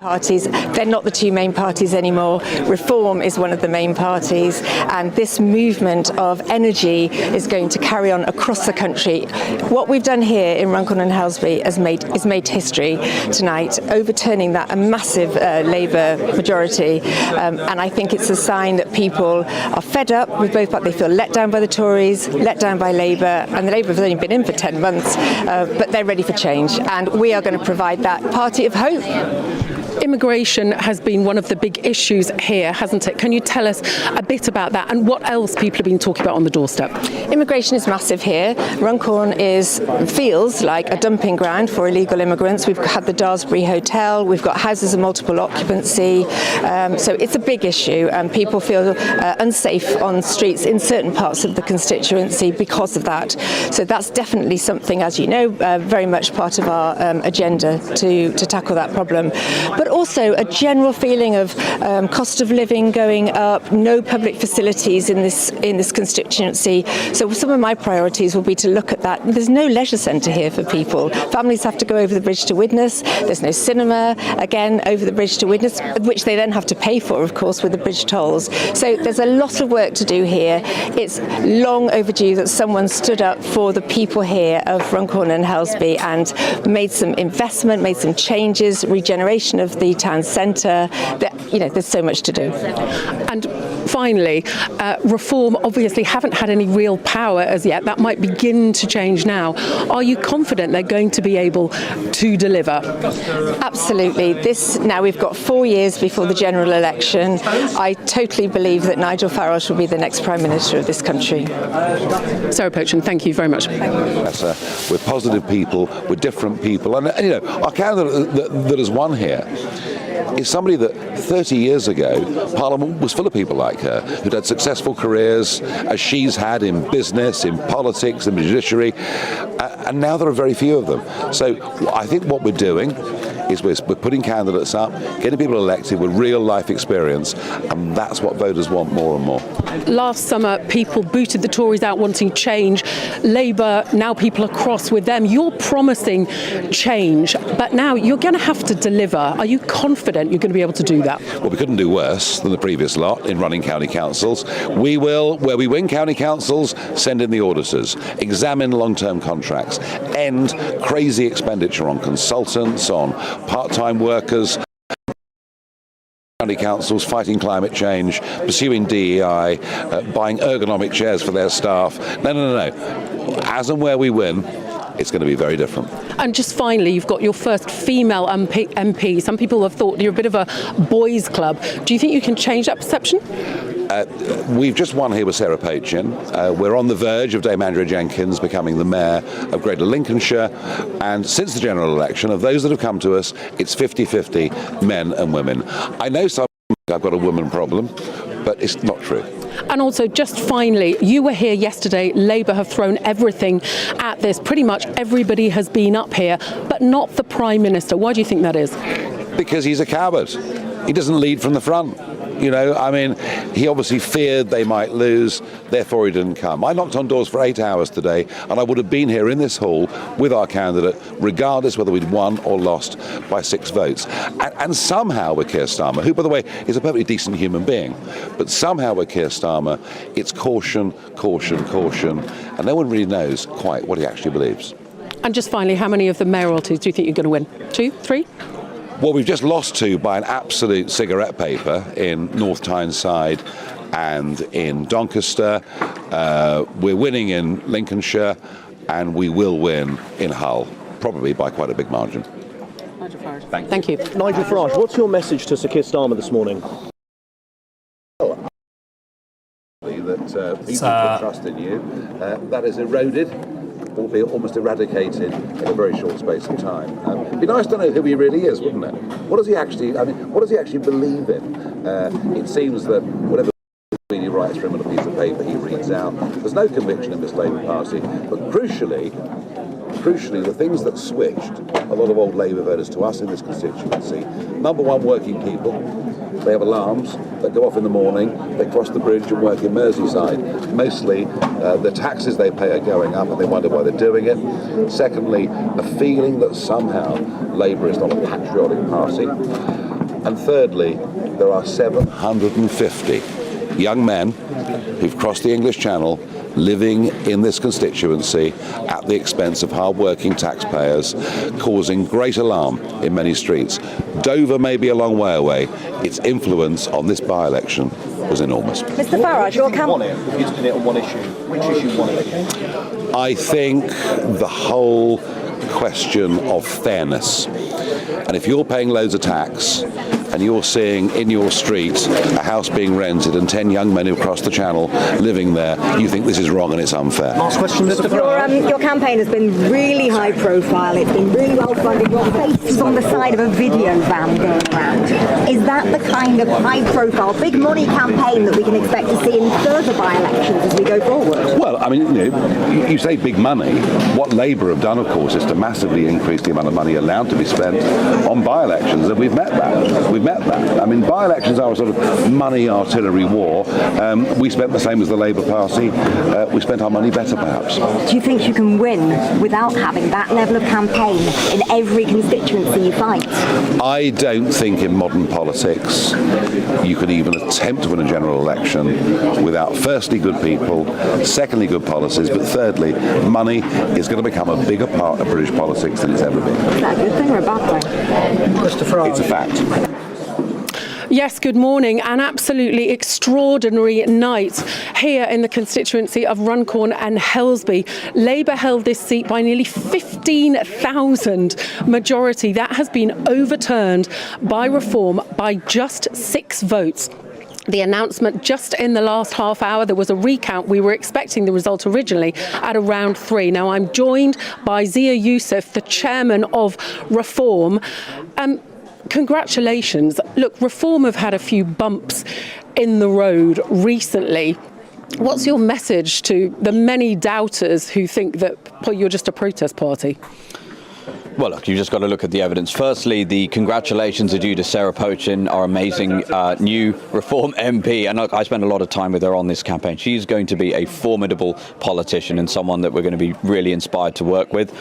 Parties, they're not the two main parties anymore. Reform is one of the main parties, and this movement of energy is going to carry on across the country. What we've done here in Runcorn and Helsby is made history tonight, overturning that a massive Labour majority, and I think it's a sign that people are fed up with both parties. They feel let down by the Tories, let down by Labour, and the Labour have only been in for 10 months, but they're ready for change, and we are going to provide that party of hope. Immigration has been one of the big issues here, hasn't it? Can you tell us a bit about that and what else people have been talking about on the doorstep? Immigration is massive here. Runcorn feels like a dumping ground for illegal immigrants. We've had the Daresbury Hotel, we've got houses of multiple occupancy, so it's a big issue, and people feel unsafe on streets in certain parts of the constituency because of that. So that's definitely something, as you know, very much part of our agenda to tackle that problem. But also a general feeling of cost of living going up, no public facilities in this constituency. So some of my priorities will be to look at that. There's no leisure centre here for people. Families have to go over the bridge to Widnes. There's no cinema, again, over the bridge to Widnes, which they then have to pay for, of course, with the bridge tolls. So there's a lot of work to do here. It's long overdue that someone stood up for the people here of Runcorn and Helsby and made some investment, made some changes, regeneration of the town centre. There's so much to do. And finally, Reform obviously haven't had any real power as yet. That might begin to change now. Are you confident they're going to be able to deliver? Absolutely. Now we've got 4 years before the general election. I totally believe that Nigel Farage will be the next Prime Minister of this country. Sarah Pochen, thank you very much. We're positive people, we're different people, and our candidate that has won here is somebody that 30 years ago Parliament was full of people like her who'd had successful careers as she's had in business, in politics, in the judiciary, and now there are very few of them. So I think what we're doing is we're putting candidates up, getting people elected with real life experience, and that's what voters want more and more. Last summer, people booted the Tories out wanting change. Labour, now people are cross with them. You're promising change, but now you're going to have to deliver. Are you confident you're going to be able to do that? Well, we couldn't do worse than the previous lot in running county councils. We will, where we win county councils, send in the auditors, examine long-term contracts, end crazy expenditure on consultants, on part-time workers, county councils fighting climate change, pursuing DEI, buying ergonomic chairs for their staff. No. As and where we win, it's going to be very different. And just finally, you've got your first female MP. Some people have thought you're a bit of a boys' club. Do you think you can change that perception? We've just won here with Sarah Pochen. We're on the verge of Dame Andrea Jenkins becoming the Mayor of Greater Lincolnshire, and since the general election, of those that have come to us, it's 50-50 men and women. I know some I've got a woman problem, but it's not true. And also, just finally, you were here yesterday. Labour have thrown everything at this. Pretty much everybody has been up here, but not the Prime Minister. Why do you think that is? Because he's a coward. He doesn't lead from the front. He obviously feared they might lose, therefore he didn't come. I knocked on doors for 8 hours today, and I would have been here in this hall with our candidate, regardless whether we'd won or lost by 6 votes. And somehow with Keir Starmer, who, by the way, is a perfectly decent human being, but somehow with Keir Starmer, it's caution, and no one really knows quite what he actually believes. And just finally, how many of the mayoralties do you think you're going to win? 2, 3? Well, we've just lost 2 by an absolute cigarette paper in North Tyneside and in Doncaster. We're winning in Lincolnshire, and we will win in Hull, probably by quite a big margin. Nigel Farage. Thank you. Nigel Farage, what's your message to Sir Keir Starmer this morning? That people put trust in you. That is eroded, albeit almost eradicated in a very short space of time. It'd be nice to know who he really is, wouldn't it? What does he actually believe in? It seems that whatever he writes for him on a piece of paper, he reads out. There's no conviction in this Labour Party, but crucially, the things that switched a lot of old Labour voters to us in this constituency, number one, working people. They have alarms that go off in the morning, they cross the bridge and work in Merseyside. Mostly the taxes they pay are going up and they wonder why they're doing it. Secondly, a feeling that somehow Labour is not a patriotic party. And thirdly, there are 750 young men who've crossed the English Channel living in this constituency at the expense of hard-working taxpayers, causing great alarm in many streets. Dover may be a long way away. Its influence on this by-election was enormous. Mr Farage, your campaign... If you spin it on one issue, which issue won it? I think the whole question of fairness. And if you're paying loads of tax and you're seeing in your street a house being rented and 10 young men who crossed the channel living there, you think this is wrong and it's unfair. Last question, Mr Farage. Your campaign has been really high profile, it's been really well funded, your face is on the side of a video van going around. Is that the kind of high profile, big money campaign that we can expect to see in further by-elections as we go forward? Well, I mean, you say big money. What Labour have done, of course, is to massively increase the amount of money allowed to be spent on by-elections, and we've met that. I mean, by-elections are a sort of money artillery war. We spent the same as the Labour Party. We spent our money better, perhaps. Do you think you can win without having that level of campaign in every constituency you fight? I don't think in modern politics you can even attempt to win a general election without firstly good people, secondly good policies, but thirdly money is going to become a bigger part of British politics than it's ever been. Is that a good thing or a bad thing? Mr Farage. It's a fact. Yes, good morning. An absolutely extraordinary night here in the constituency of Runcorn and Helsby. Labour held this seat by nearly 15,000 majority. That has been overturned by Reform by just 6 votes. The announcement just in the last half hour, there was a recount. We were expecting the result originally at around 3. Now I'm joined by Zia Youssef, the chairman of Reform. Congratulations. Look, Reform have had a few bumps in the road recently. What's your message to the many doubters who think that you're just a protest party? Well, look, you've just got to look at the evidence. Firstly, the congratulations are due to Sarah Pochin, our amazing new Reform MP. And look, I spent a lot of time with her on this campaign. She's going to be a formidable politician and someone that we're going to be really inspired to work with.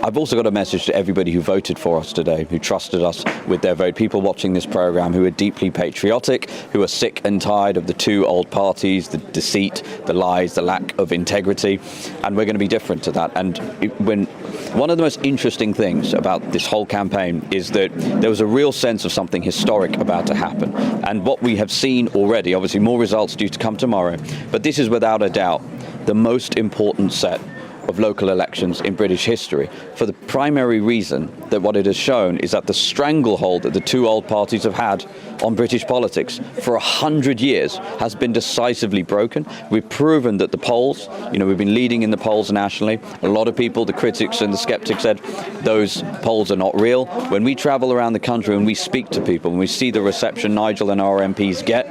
I've also got a message to everybody who voted for us today, who trusted us with their vote. People watching this programme who are deeply patriotic, who are sick and tired of the 2 old parties, the deceit, the lies, the lack of integrity. And we're going to be different to that. And one of the most interesting things about this whole campaign is that there was a real sense of something historic about to happen. And what we have seen already, obviously more results due to come tomorrow, but this is without a doubt the most important set of local elections in British history, for the primary reason that what it has shown is that the stranglehold that the 2 old parties have had on British politics for 100 years has been decisively broken. We've proven that the polls, we've been leading in the polls nationally. A lot of people, the critics and the skeptics, said those polls are not real. When we travel around the country and we speak to people and we see the reception Nigel and our MPs get,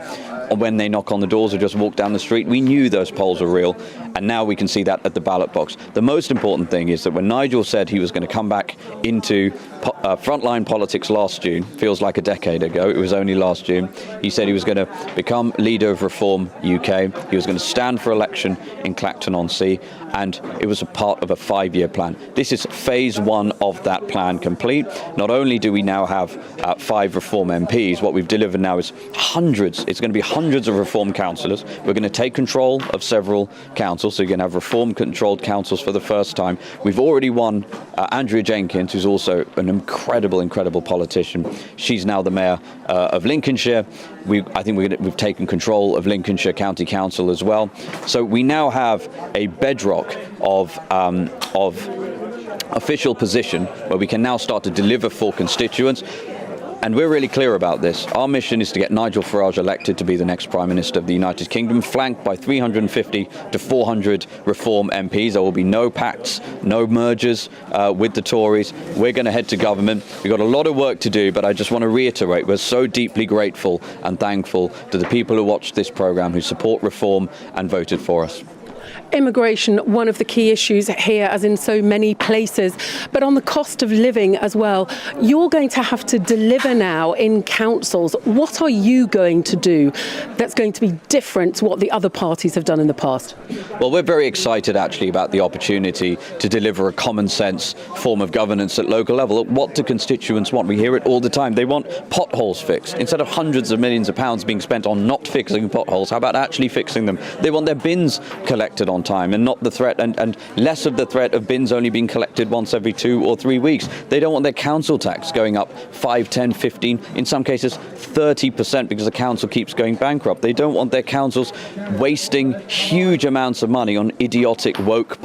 or when they knock on the doors or just walk down the street, we knew those polls were real, and now we can see that at the ballot box. The most important thing is that when Nigel said he was going to come back into frontline politics last June, feels like a decade ago, it was only last June, he said he was going to become leader of Reform UK, he was going to stand for election in Clacton-on-Sea, and it was a part of a 5-year plan. This is phase 1 of that plan complete. Not only do we now have 5 Reform MPs, what we've delivered now is hundreds, it's going to be hundreds of Reform councillors. We're going to take control of several councils, so you're going to have Reform-controlled councils for the first time. We've already won Andrea Jenkins, who's also an incredible politician. She's now the mayor of Lincolnshire. I think we've taken control of Lincolnshire County Council as well. So we now have a bedrock of official position where we can now start to deliver for constituents. And we're really clear about this. Our mission is to get Nigel Farage elected to be the next Prime Minister of the United Kingdom, flanked by 350 to 400 Reform MPs. There will be no pacts, no mergers with the Tories. We're going to head to government. We've got a lot of work to do, but I just want to reiterate, we're so deeply grateful and thankful to the people who watched this programme, who support Reform and voted for us. immigration, one of the key issues here, as in so many places, but on the cost of living as well. You're going to have to deliver now in councils. What are you going to do that's going to be different to what the other parties have done in the past? Well, we're very excited actually about the opportunity to deliver a common sense form of governance at local level. What do constituents want? We hear it all the time. They want potholes fixed. Instead of hundreds of millions of pounds being spent on not fixing potholes, how about actually fixing them? They want their bins collected on time and not the threat and less of the threat of bins only being collected once every 2 or 3 weeks. They don't want their council tax going up 5, 10, 15, in some cases 30% because the council keeps going bankrupt. They don't want their councils wasting huge amounts of money on idiotic woke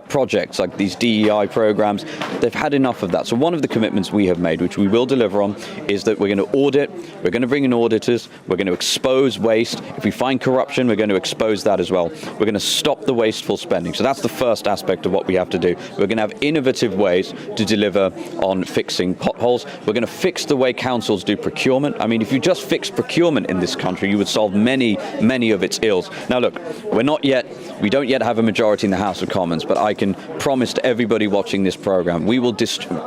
projects like these DEI programs. They've had enough of that. So one of the commitments we have made, which we will deliver on, is that we're going to audit, we're going to bring in auditors, we're going to expose waste. If we find corruption, we're going to expose that as well. We're going to stop the wasteful spending. So that's the first aspect of what we have to do. We're going to have innovative ways to deliver on fixing potholes. We're going to fix the way councils do procurement. I mean, if you just fix procurement in this country, you would solve many of its ills. Now, look, we don't yet have a majority in the House of Commons, but I can promise to everybody watching this programme,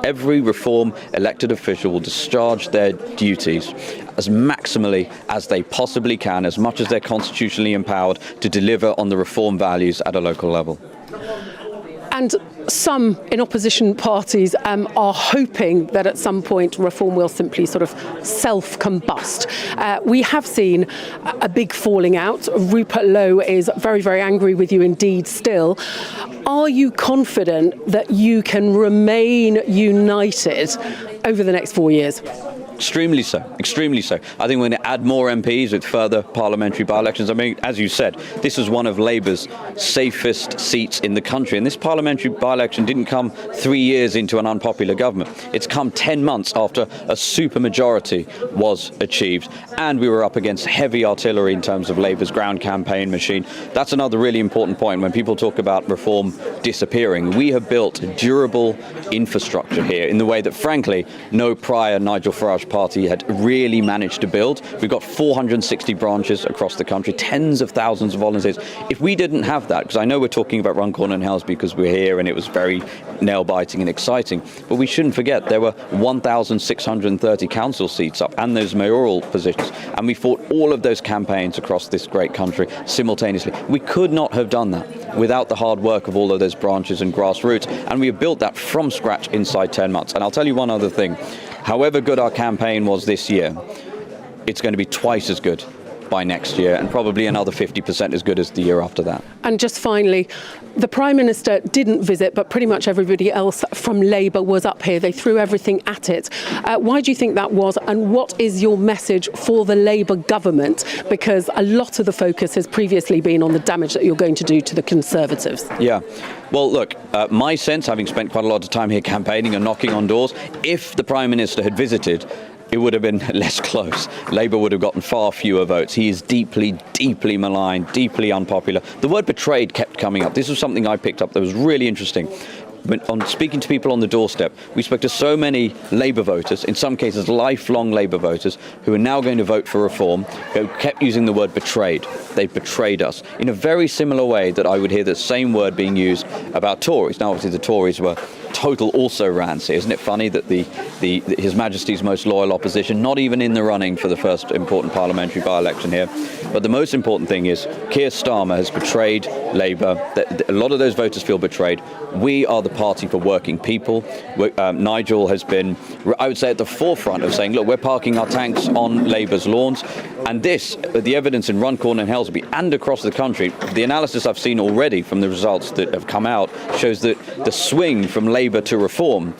every Reform elected official will discharge their duties as maximally as they possibly can, as much as they're constitutionally empowered to deliver on the Reform values at a local level. And some in opposition parties are hoping that at some point Reform will simply sort of self-combust. We have seen a big falling out. Rupert Lowe is very, very angry with you indeed still. Are you confident that you can remain united over the next 4 years? Extremely so. I think we're going to add more MPs with further parliamentary by-elections. I mean, as you said, this is one of Labour's safest seats in the country. And this parliamentary by-election didn't come 3 years into an unpopular government. It's come 10 months after a supermajority was achieved. And we were up against heavy artillery in terms of Labour's ground campaign machine. That's another really important point when people talk about Reform disappearing. We have built durable infrastructure here in the way that, frankly, no prior Nigel Farage party had really managed to build. We've got 460 branches across the country, tens of thousands of volunteers. If we didn't have that, because I know we're talking about Runcorn and Helsby because we're here and it was very nail-biting and exciting, but we shouldn't forget there were 1,630 council seats up and those mayoral positions, and we fought all of those campaigns across this great country simultaneously. We could not have done that without the hard work of all of those branches and grassroots, and we have built that from scratch inside 10 months. And I'll tell you one other thing. However good our campaign was this year, it's going to be twice as good by next year and probably another 50% as good as the year after that. And just finally, the Prime Minister didn't visit, but pretty much everybody else from Labour was up here. They threw everything at it. Why do you think that was? And what is your message for the Labour government? Because a lot of the focus has previously been on the damage that you're going to do to the Conservatives. Yeah. Well, look, my sense, having spent quite a lot of time here campaigning and knocking on doors, if the Prime Minister had visited, it would have been less close. Labour would have gotten far fewer votes. He is deeply maligned, deeply unpopular. The word betrayed kept coming up. This was something I picked up that was really interesting. On speaking to people on the doorstep, we spoke to so many Labour voters, in some cases lifelong Labour voters, who are now going to vote for Reform, who kept using the word betrayed. They betrayed us. In a very similar way that I would hear the same word being used about Tories. Now, obviously, the Tories were total also-rans here. Isn't it funny that His Majesty's most loyal opposition, not even in the running for the first important parliamentary by-election here, but the most important thing is Keir Starmer has betrayed Labour. A lot of those voters feel betrayed. We are the party for working people. Nigel has been, I would say, at the forefront of saying, look, we're parking our tanks on Labour's lawns. And the evidence in Runcorn and Helsby and across the country, the analysis I've seen already from the results that have come out shows that the swing from Labour to Reform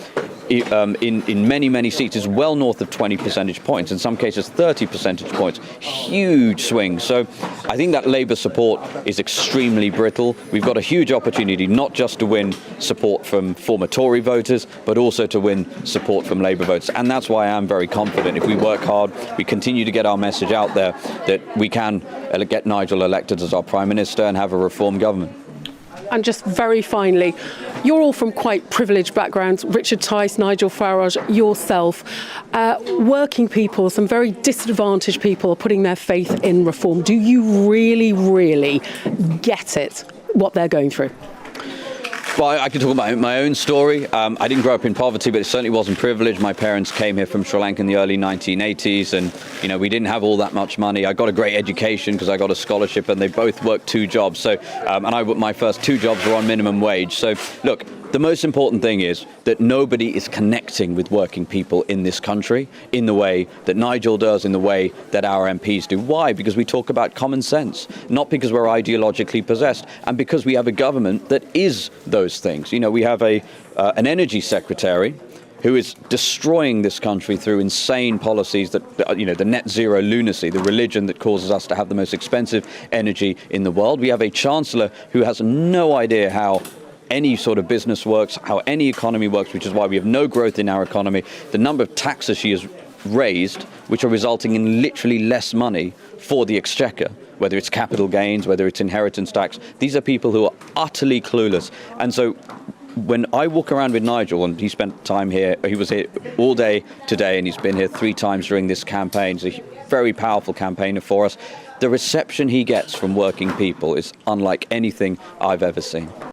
in many seats is well north of 20 percentage points, in some cases 30 percentage points. Huge swings. So I think that Labour support is extremely brittle. We've got a huge opportunity not just to win support from former Tory voters, but also to win support from Labour voters. And that's why I'm very confident if we work hard, we continue to get our message out there, that we can get Nigel elected as our Prime Minister and have a Reform government. And just very finally, you're all from quite privileged backgrounds. Richard Tice, Nigel Farage, yourself. Working people, some very disadvantaged people are putting their faith in Reform. Do you really get it? what they're going through? Well, I can talk about my own story. I didn't grow up in poverty, but it certainly wasn't privileged. My parents came here from Sri Lanka in the early 1980s, and we didn't have all that much money. I got a great education because I got a scholarship, and they both worked 2 jobs. So, my first 2 jobs were on minimum wage. So, look. The most important thing is that nobody is connecting with working people in this country in the way that Nigel does, in the way that our MPs do. Why? Because we talk about common sense, not because we're ideologically possessed, and because we have a government that is those things. We have an energy secretary who is destroying this country through insane policies that, the net zero lunacy, the religion that causes us to have the most expensive energy in the world. We have a chancellor who has no idea how any sort of business works, how any economy works, which is why we have no growth in our economy. The number of taxes she has raised, which are resulting in literally less money for the exchequer, whether it's capital gains, whether it's inheritance tax. These are people who are utterly clueless. And so when I walk around with Nigel, and he spent time here, he was here all day today, and he's been here 3 times during this campaign. He's a very powerful campaigner for us. The reception he gets from working people is unlike anything I've ever seen.